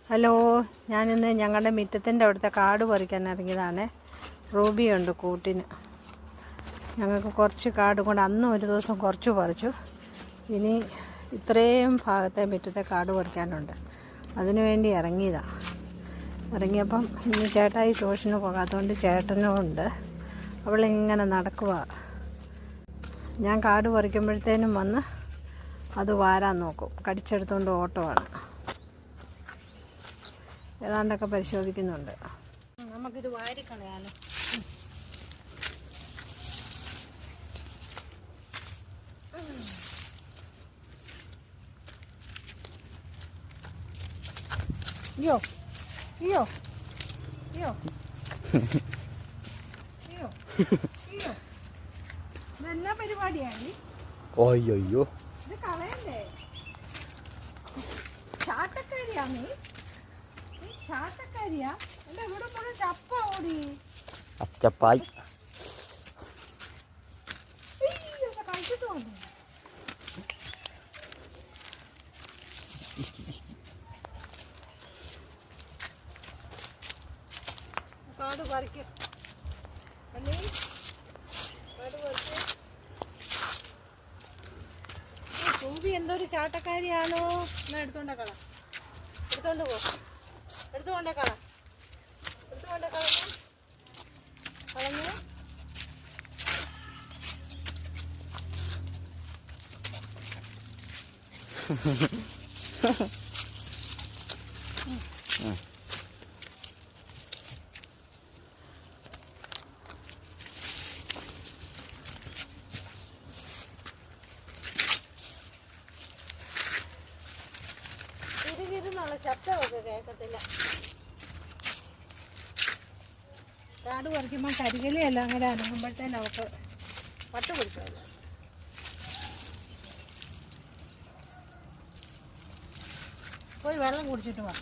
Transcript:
Hello, ഞാനിന്ന് ഞങ്ങളുടെ മുറ്റത്തിൻ്റെ അവിടുത്തെ കാട് പറിക്കാൻ ഇറങ്ങിയതാണ്. റൂബിയുണ്ട് കൂട്ടിന്. ഞങ്ങൾക്ക് കുറച്ച് കാട് കൊണ്ട് അന്ന് ഒരു ദിവസം കുറച്ച് പറിച്ചു. ഇനി ഇത്രയും ഭാഗത്തെ മുറ്റത്തെ കാട് പറിക്കാനുണ്ട്. അതിനു വേണ്ടി ഇറങ്ങിയതാണ്. ഇറങ്ങിയപ്പം ഇന്ന് ചേട്ടായി ട്യൂഷന് പോകാത്തതുകൊണ്ട് ചേട്ടനും ഉണ്ട്. അവളിങ്ങനെ നടക്കുക. ഞാൻ കാട് പറിക്കുമ്പോഴത്തേനും വന്ന് അത് വാരാൻ നോക്കും. കടിച്ചെടുത്തുകൊണ്ട് ഓട്ടമാണ്. ഏതാണ്ടൊക്കെ പരിശോധിക്കുന്നുണ്ട്. നമുക്കിത് വാരിക്കളയാലോ. അയ്യോ അയ്യോ അയ്യോ അയ്യോ അയ്യോ, ഇതെന്നാ പരിപാടിയാണ്? ഓയ്യോ, ഇത് കളയണ്ടേ? ചാട്ടക്കാരിയാ നീ? ചാട്ടക്കാരിയാ? എന്റെ ഇവിടെ മുഴുവൻ ചപ്പ ഓടി. അച്ചപ്പായി കഴിച്ചിട്ട് വന്നു. കാട് പറിക്കും. കാട് പറിക്കും. റൂബി എന്തൊരു ചാട്ടക്കാരിയാണോ? എന്നാ എടുത്തോണ്ടേ കള. എടുത്തോണ്ട് പോ. എടുത്തുകൊണ്ടേ കള. എടുത്തുകൊണ്ടേ കളഞ്ഞു കളഞ്ഞു. ഇരുന്നുള്ള ശബ്ദമൊക്കെ കേൾക്കത്തില്ല. കാട് പറിക്കുമ്പോൾ കരികലി എല്ലാം കൂടെ അനങ്ങുമ്പോഴത്തേനും അവർക്ക് പട്ട് പിടിച്ചല്ല. പോയി വെള്ളം കുടിച്ചിട്ട് വാ.